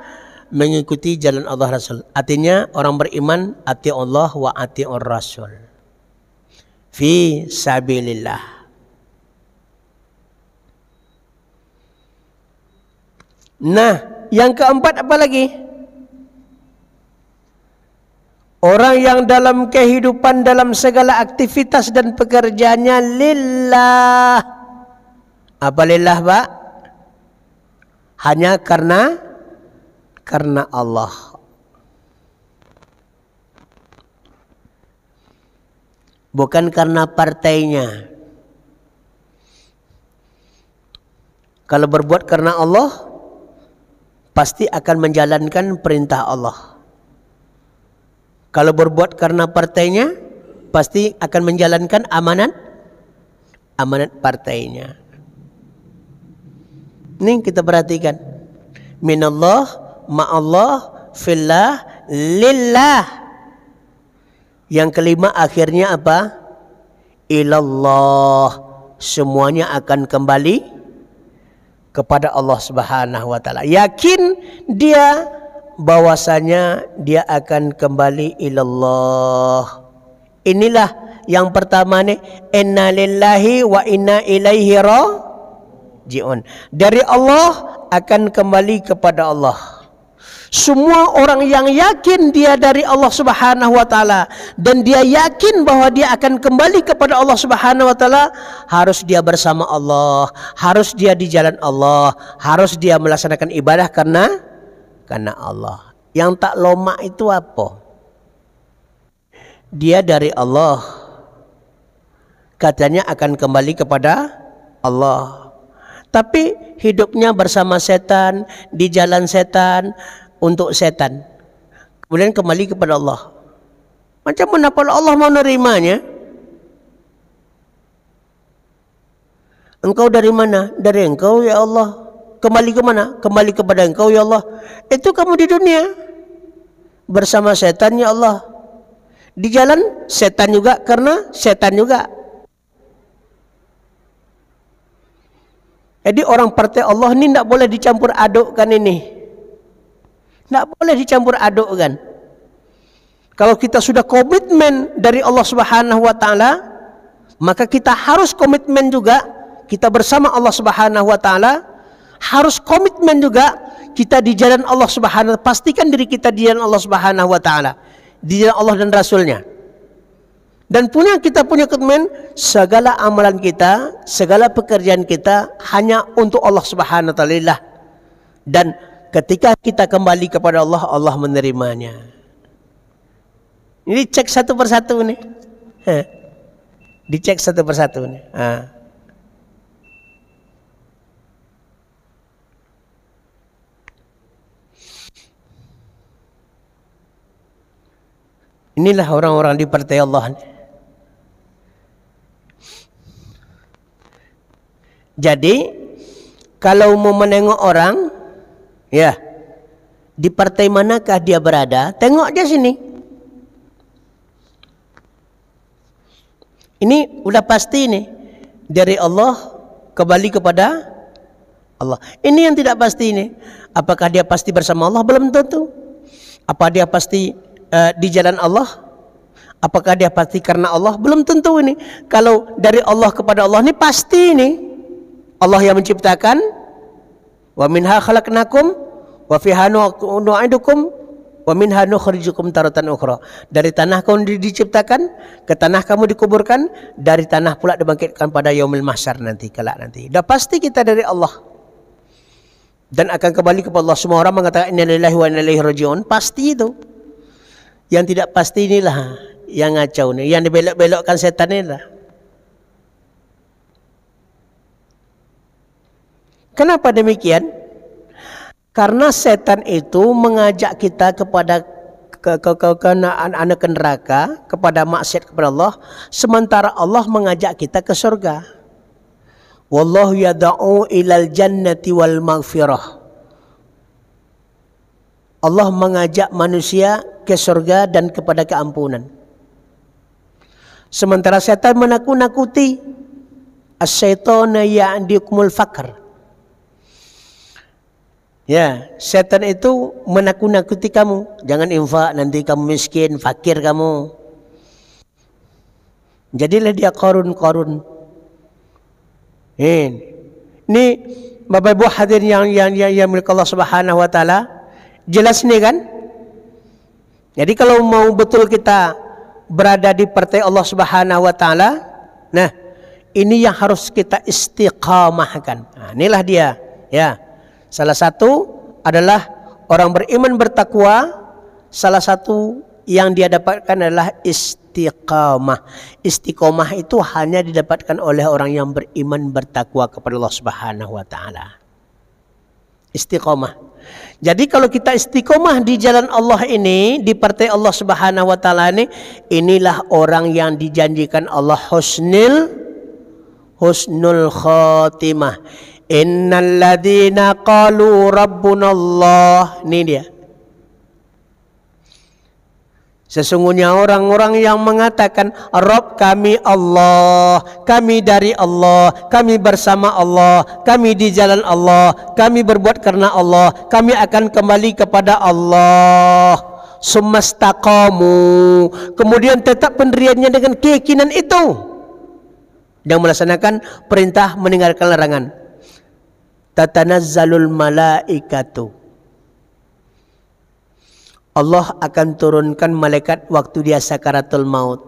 mengikuti jalan Allah Rasul. Artinya orang beriman ati Allah wa ati Rasul. Fi sabilillah. Nah, yang keempat apa lagi? Orang yang dalam kehidupan, dalam segala aktivitas dan pekerjaannya lillah. Apa lillah, Pak? Hanya karena Allah. Bukan karena partainya. Kalau berbuat karena Allah, pasti akan menjalankan perintah Allah. Kalau berbuat karena partainya, pasti akan menjalankan amanat partainya. Ini kita perhatikan. Minallah, ma'allah, fillah, lillah. Yang kelima akhirnya apa? Ilallah. Semuanya akan kembali kepada Allah Subhanahu wa taala. Yakin dia bahwasanya dia akan kembali ilallah. Inilah yang pertama nih, inna lillahi wa inna ilaihi raji'un. Dari Allah akan kembali kepada Allah. Semua orang yang yakin dia dari Allah Subhanahu wa taala dan dia yakin bahwa dia akan kembali kepada Allah Subhanahu wa taala, harus dia bersama Allah, harus dia di jalan Allah, harus dia melaksanakan ibadah karena Allah. Yang tak lomak itu apa? Dia dari Allah, katanya akan kembali kepada Allah, tapi hidupnya bersama setan, di jalan setan, untuk setan, kemudian kembali kepada Allah. Macam mana kalau Allah mau nerimanya? Engkau dari mana? Dari Engkau ya Allah. Kembali ke mana? Kembali kepada Engkau ya Allah. Itu kamu di dunia bersama setan ya Allah. Di jalan setan juga, karena setan juga. Jadi orang partai Allah ini tidak boleh dicampur adukkan ini. Tidak boleh dicampur adukkan. Kalau kita sudah komitmen dari Allah Subhanahu wa taala, maka kita harus komitmen juga kita bersama Allah Subhanahu wa taala. Harus komitmen juga kita di jalan Allah Subhanahu wa ta'ala. Pastikan diri kita di jalan Allah Subhanahu wa ta'ala, di jalan Allah dan Rasulnya. Dan kita punya komitmen, segala amalan kita, segala pekerjaan kita hanya untuk Allah Subhanahu wa ta'ala. Dan ketika kita kembali kepada Allah, Allah menerimanya. Ini cek satu persatu nih. Dicek satu persatu nih. Inilah orang-orang di partai Allah. Jadi kalau mau menengok orang, ya, di partai manakah dia berada, tengok dia sini. Ini udah pasti nih, dari Allah kembali kepada Allah. Ini yang tidak pasti nih. Apakah dia pasti bersama Allah? Belum tentu. Apa dia pasti di jalan Allah? Apakah dia pasti karena Allah? Belum tentu ini. Kalau dari Allah kepada Allah ini pasti ini. Allah yang menciptakan. Wa minha khalaqnakum wa fiha nu'idukum wa minha nukhrijukum taratan ukhra. Dari tanah kamu diciptakan, ke tanah kamu dikuburkan, dari tanah pula dibangkitkan pada yaumil mahsyar nanti, kelak nanti. Dah pasti kita dari Allah. Dan akan kembali kepada Allah. Semua orang mengatakan inna lillahi wa inna ilaihi raji'un. Pasti itu. Yang tidak pasti inilah yang ngacau nih, yang dibelok-belokkan setan inilah. Kenapa demikian? Karena setan itu mengajak kita kepada anak neraka, kepada maksiat kepada Allah, sementara Allah mengajak kita ke surga. Wallahu yad'u ilal jannati wal maghfirah. Allah mengajak manusia ke surga dan kepada keampunan. Sementara setan menakut-nakuti. As-syaitana ya'dikumul faqr. Ya, setan itu menakut-nakuti kamu. Jangan infak, nanti kamu miskin, fakir kamu. Jadilah dia Qarun. Ini Bapak Ibu hadirin yang milik Allah Subhanahu wa taala, jelas nih kan? Jadi kalau mau betul kita berada di partai Allah Subhanahu wa taala, nah, ini yang harus kita istiqamahkan. Nah, inilah dia, ya. Salah satu adalah orang beriman bertakwa, salah satu yang dia dapatkan adalah istiqamah. Istiqamah itu hanya didapatkan oleh orang yang beriman bertakwa kepada Allah Subhanahu wa taala. Istiqamah. Jadi kalau kita istiqamah di jalan Allah ini, di partai Allah Subhanahu wa taala ini, inilah orang yang dijanjikan Allah husnul khatimah. Innal ladzina qalu rabbunallah. Ini dia. Sesungguhnya orang-orang yang mengatakan Rabb kami Allah, kami dari Allah, kami bersama Allah, kami di jalan Allah, kami berbuat karena Allah, kami akan kembali kepada Allah. Sumastaqamu, kemudian tetap pendiriannya dengan keyakinan itu dan melaksanakan perintah meninggalkan larangan. Tatanazzalul malaikatu, Allah akan turunkan malaikat waktu dia sakaratul maut.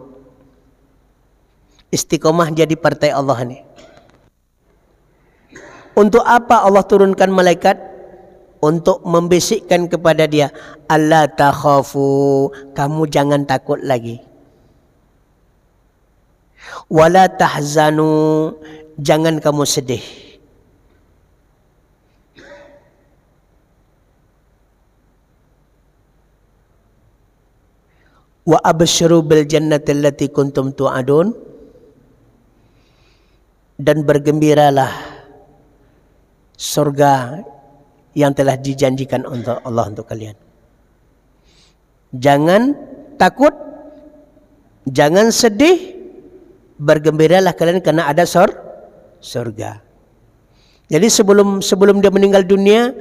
Istiqomah jadi partai Allah ini. Untuk apa Allah turunkan malaikat? Untuk membisikkan kepada dia, Allah takhafu, kamu jangan takut lagi. Wala tahzanu, jangan kamu sedih. Wa abshiru bil jannati allati kuntum tu'adun, dan bergembiralah surga yang telah dijanjikan untuk Allah untuk kalian. Jangan takut, jangan sedih, bergembiralah kalian karena ada surga. Jadi sebelum dia meninggal dunia,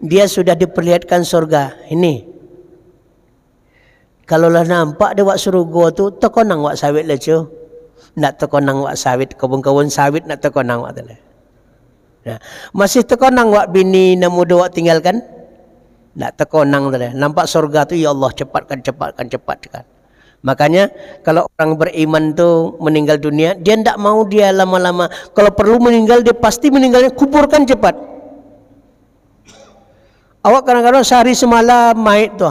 dia sudah diperlihatkan surga. Ini kalau lah nampak dia wak surga tu, tekonang wak sawit lah cu. Nak tekonang wak sawit, kebun-kebun sawit nak tekonang wak tu lah. Nah, masih tekonang wak bini nak muda wak tinggalkan? Nak tekonang tu lah. Nampak surga tu, ya Allah cepatkan. Makanya kalau orang beriman tu meninggal dunia, dia tidak mau dia lama-lama. Kalau perlu meninggal, dia pasti meninggalnya kuburkan cepat. Awak kadang-kadang sehari semalam mayat tu.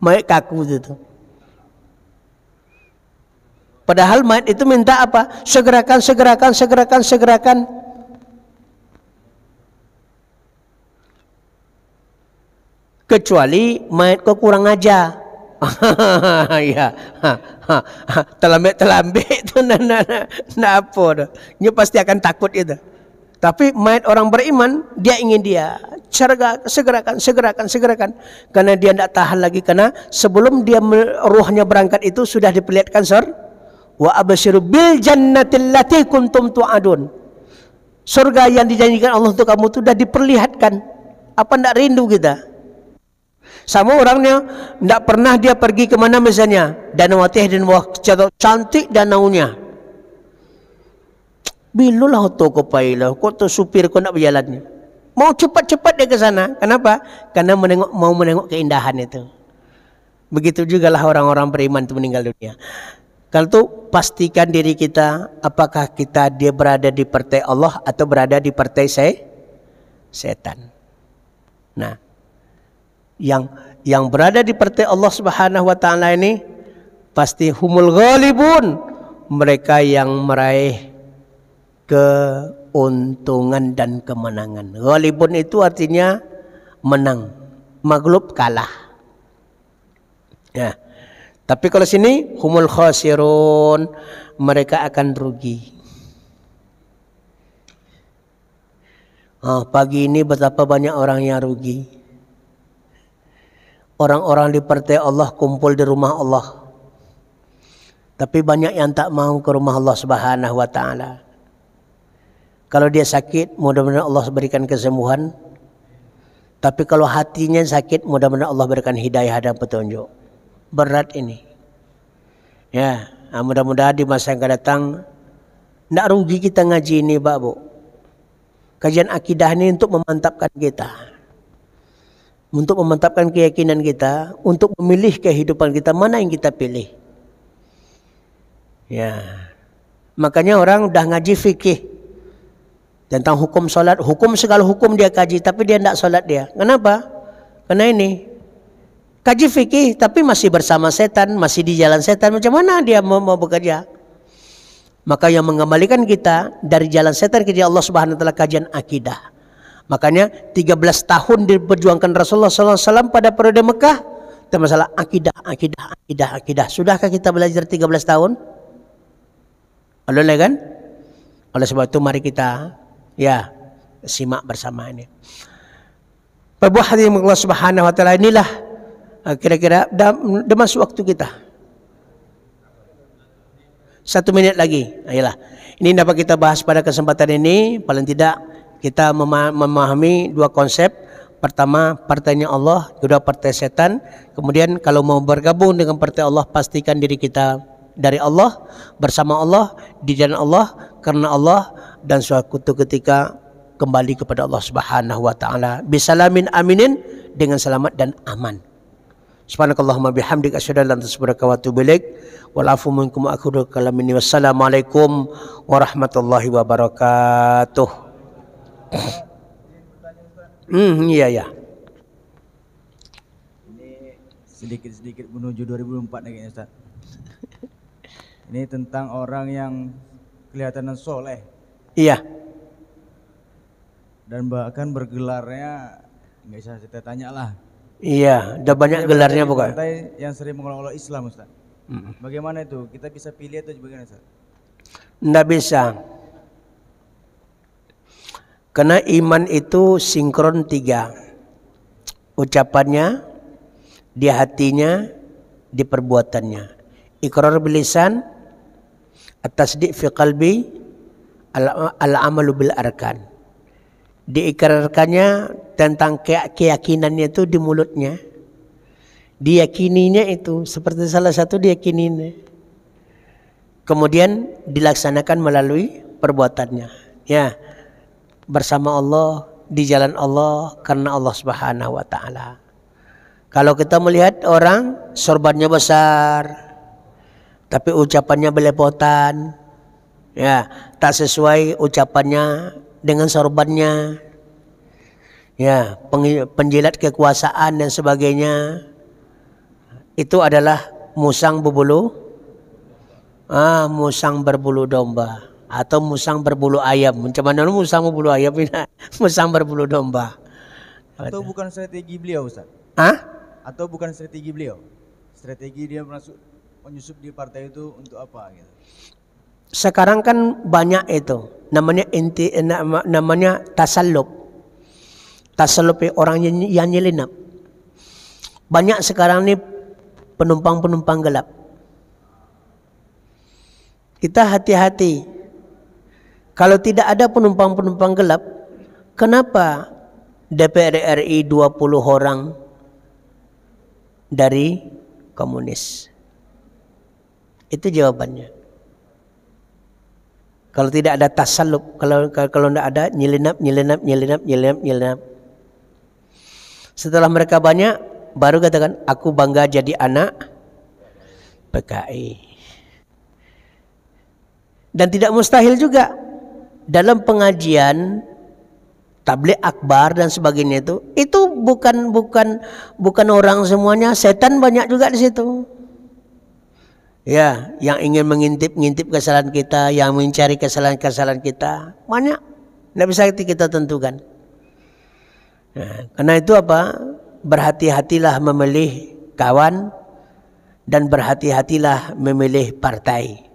Mayat kaku itu. Padahal mayat itu minta apa? Segerakan. Kecuali mayat kau kurang ajar. Ya, terlambat itu nak apa dah. Dia pasti akan takut itu. Tapi mayat orang beriman, dia ingin dia segerakan. Karena dia tidak tahan lagi. Karena sebelum dia ruhnya berangkat itu sudah diperlihatkan wa abshiru bil jannatil lati kuntum tu'adun. Surga yang dijanjikan Allah untuk kamu itu sudah diperlihatkan. Apa tidak rindu kita? Sama orangnya tidak pernah dia pergi ke mana misalnya Danau Atih dan wah cantik danaunya. Bilulah toko pailah, kok tu supir kau nak berjalannya. Mau cepat-cepat dia ke sana. Kenapa? Karena mau menengok keindahan itu. Begitu jugalah orang-orang beriman itu meninggal dunia. Kalau tu pastikan diri kita, apakah dia berada di partai Allah atau berada di partai setan. Nah, yang berada di partai Allah Subhanahu wa taala ini pasti humul ghalibun, mereka yang meraih keuntungan dan kemenangan. Ghalibun itu artinya menang, maghlub kalah. Ya. Tapi kalau sini humul khasirun, mereka akan rugi. Pagi ini betapa banyak orang yang rugi. Orang-orang di partai Allah kumpul di rumah Allah. Tapi banyak yang tak mau ke rumah Allah Subhanahu wa taala. Kalau dia sakit, mudah-mudahan Allah berikan kesembuhan. Tapi kalau hatinya sakit, mudah-mudahan Allah berikan hidayah dan petunjuk. Berat ini. Ya, mudah-mudahan di masa yang akan datang tidak rugi kita ngaji ini, Pak Bu. Kajian akidah ini untuk memantapkan kita. Untuk memantapkan keyakinan kita, untuk memilih kehidupan kita, mana yang kita pilih. Ya. Makanya orang udah ngaji fikih tentang hukum solat, hukum segala hukum dia kaji, tapi dia tidak solat dia. Kenapa? Karena ini kaji fikih tapi masih bersama setan, masih di jalan setan. Macam mana dia mau bekerja? Maka yang mengembalikan kita dari jalan setan ke jalan Allah Subhanahu wa taala kajian akidah. Makanya 13 tahun diperjuangkan Rasulullah SAW pada periode Mekah tentang masalah akidah. Sudahkah kita belajar 13 tahun? Alhamdulillah kan? Oleh sebab itu mari kita simak bersama ini. Perbuah hadirin Allah Subhanahu wa taala, inilah kira-kira dah masuk waktu kita. 1 minit lagi. Ayolah. Ini dapat kita bahas pada kesempatan ini. Paling tidak kita memahami dua konsep. Pertama, partainya Allah, kedua partai setan. Kemudian kalau mau bergabung dengan partai Allah, pastikan diri kita dari Allah, bersama Allah, di jalan Allah, karena Allah, dan suatu ketika kembali kepada Allah Subhanahu wa taala bisalamin aminin, dengan selamat dan aman. Subhanakallahumma bihamdika asyhadu an la ilaha illa anta astaghfiruka wa atubu ilaik. Wal afu minkum wa akhudhu kalamini. Wassalamualaikum warahmatullahi wabarakatuh. Iya. Ini sedikit-sedikit menuju 2004 nih kayaknya Ustaz. Ini tentang orang yang kelihatan soleh. Iya. Dan bahkan bergelarnya nggak bisa kita tanya lah. Iya, udah banyak gelarnya bukan? Partai yang sering mengolok-olok Islam Ustaz. Bagaimana itu? Kita bisa pilih atau bagaimana Ustaz? Nggak bisa. Karena iman itu sinkron 3. Ucapannya, di hatinya, di perbuatannya. Iqrar bil lisan, at-tasdiq fi qalbi, al-amalu bil arkan. Diikrarkannya tentang keyakinannya itu di mulutnya. Diyakininya itu seperti salah satu diyakininya. Kemudian dilaksanakan melalui perbuatannya. Ya. Bersama Allah, di jalan Allah, karena Allah Subhanahu wa taala. Kalau kita melihat orang sorbannya besar, tapi ucapannya belepotan, ya, tak sesuai ucapannya dengan sorbannya, ya, penjilat kekuasaan dan sebagainya, itu adalah musang berbulu domba atau musang berbulu ayam. Macam mana musang berbulu ayam ini? Musang berbulu domba. Atau bukan strategi beliau Ustaz? Atau bukan strategi beliau? Strategi dia menyusup di partai itu untuk apa gitu? Sekarang kan banyak itu namanya tasallub orang yang nyelinap. Banyak sekarang ini penumpang gelap. Kita hati-hati. Kalau tidak ada penumpang gelap, kenapa DPR RI 20 orang dari komunis? Itu jawabannya. Kalau tidak ada tasallub, kalau tidak ada nyelinap. Setelah mereka banyak, baru katakan aku bangga jadi anak PKI. Dan tidak mustahil juga dalam pengajian tabligh akbar dan sebagainya itu bukan orang semuanya, setan banyak juga di situ. Ya, yang ingin mengintip kesalahan kita, yang mencari kesalahan-kesalahan kita, banyak. Tidak bisa kita tentukan. Nah, karena itu apa? Berhati-hatilah memilih kawan dan berhati-hatilah memilih partai.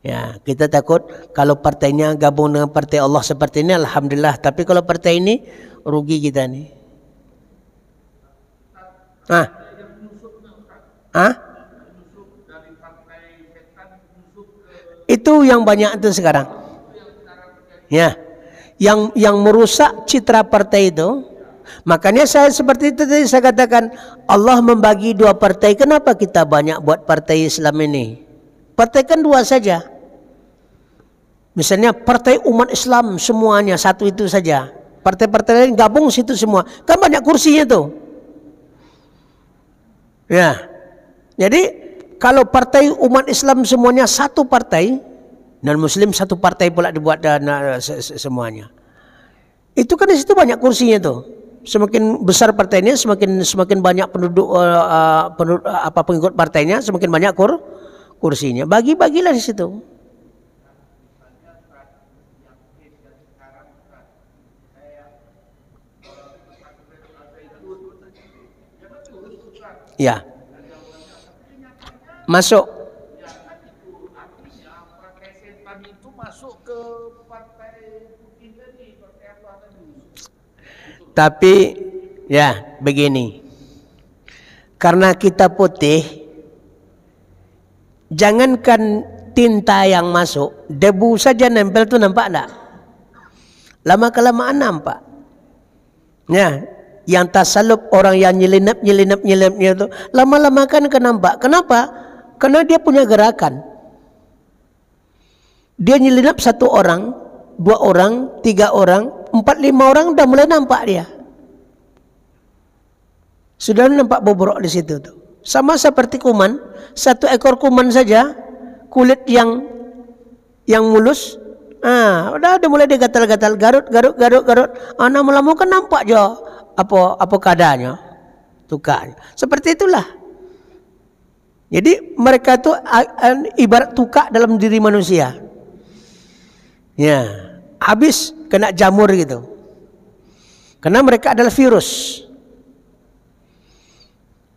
Ya, kita takut kalau partainya gabung dengan partai Allah seperti ini, alhamdulillah. Tapi kalau partai ini rugi kita nih. Itu yang banyak itu sekarang. Ya, yang merusak citra partai itu Makanya saya seperti itu tadi saya katakan, Allah membagi dua partai. Kenapa kita banyak buat partai Islam ini? Partai kan dua saja. Misalnya partai umat Islam semuanya satu itu saja. Partai-partai lain gabung situ semua. Kan banyak kursinya tuh. Ya. Jadi kalau partai umat Islam semuanya satu partai, non Muslim satu partai pula dibuat dan semuanya. Itu kan di situ banyak kursinya tuh. Semakin besar partainya, semakin banyak penduduk pengikut partainya, semakin banyak kursinya. Bagi-bagilah di situ. Ya. Masuk. Tapi ya begini, karena kita putih, jangankan tinta yang masuk, debu saja nempel tuh nampak enggak? Lama kelamaan nampak. Ya, yang tasallup orang yang nyelinap itu lama-lama kan nampak. Kenapa? Karena dia punya gerakan. Dia nyelinap satu orang, dua orang, tiga orang, 4, 5 orang udah mulai nampak dia. Sudah nampak bobrok di situ tuh. Sama seperti kuman, satu ekor kuman saja, kulit yang mulus, udah mulai dia gatal-gatal, garut. Lama-lama kan nampak jo apa keadaannya, tukanya. Seperti itulah. Jadi mereka itu ibarat tukak dalam diri manusia. Ya, habis kena jamur gitu. Karena mereka adalah virus.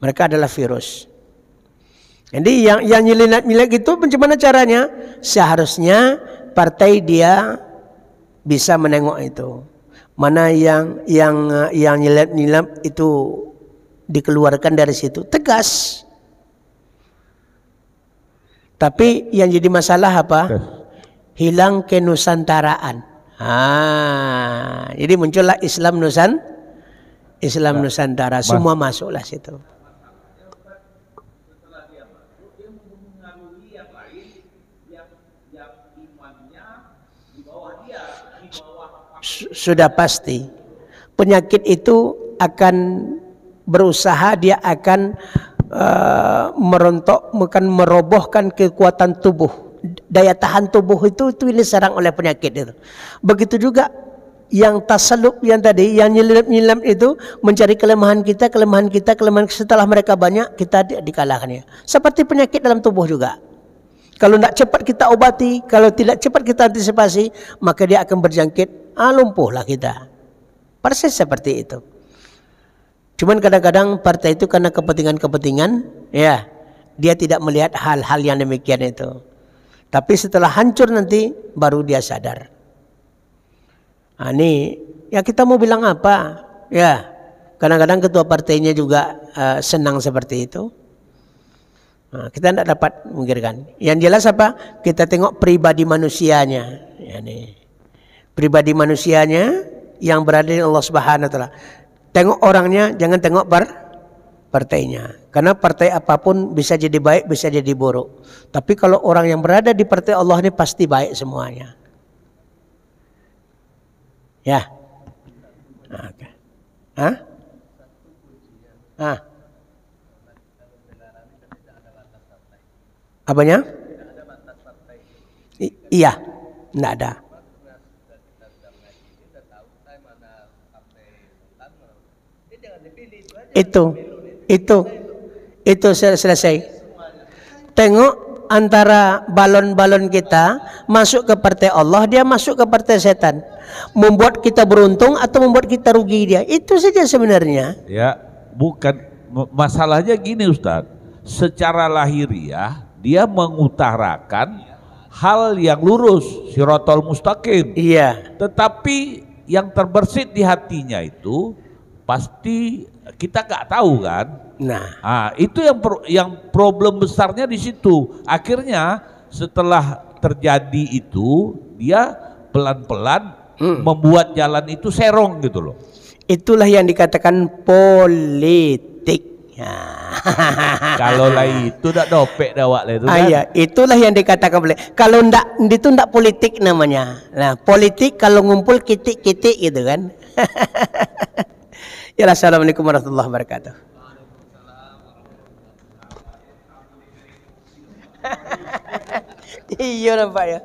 Mereka adalah virus. Jadi yang nyelinap itu bagaimana caranya? Seharusnya partai dia bisa menengok itu. Mana yang nyelinap itu dikeluarkan dari situ. Tegas. Tapi yang jadi masalah apa? Hilang kenusantaraan. Jadi muncullah Islam Nusantara. Semua masuklah situ. Sudah pasti penyakit itu akan berusaha, dia akan merontok, akan merobohkan kekuatan tubuh, daya tahan tubuh itu diserang oleh penyakit itu. Begitu juga yang tasallup yang tadi, yang nyelam itu mencari kelemahan kita, setelah mereka banyak kita dikalahkannya. Seperti penyakit dalam tubuh juga. Kalau tidak cepat kita obati, kalau tidak cepat kita antisipasi, maka dia akan berjangkit, lumpuhlah kita. Persis seperti itu. Cuman kadang-kadang partai itu karena kepentingan, ya, dia tidak melihat hal-hal yang demikian itu. Tapi setelah hancur nanti, baru dia sadar. Ini, ya kita mau bilang apa? Ya, kadang-kadang ketua partainya juga senang seperti itu. Kita tidak dapat mengkirakan. Yang jelas apa? Kita tengok pribadi manusianya. Pribadi manusianya yang berada di Allah Subhanahu Wa Taala. Tengok orangnya, jangan tengok partainya. Karena partai apapun bisa jadi baik, bisa jadi buruk. Tapi kalau orang yang berada di partai Allah ini pasti baik semuanya. Ya. Okay. Apanya? Iya, tidak ada. Itu selesai. Tengok antara balon-balon kita masuk ke partai Allah, dia masuk ke partai setan. Membuat kita beruntung atau membuat kita rugi dia. Itu saja sebenarnya. Ya, bukan masalahnya gini Ustaz. Secara lahiriah dia mengutarakan hal yang lurus, siratal mustaqim. Iya. Tetapi yang terbersit di hatinya itu pasti kita nggak tahu kan. Nah, itu yang problem besarnya di situ. Akhirnya setelah terjadi itu dia pelan-pelan membuat jalan itu serong gitu loh. Itulah yang dikatakan politik. Kalau lah itu dak dopek dawak lah itu kan. Iya, itulah yang dikatakan politik. Kalau ndak itu ndak politik namanya. Nah, politik kalau ngumpul kitik-kitik gitu kan. Ya, assalamualaikum warahmatullahi wabarakatuh. Iya, Pak ya.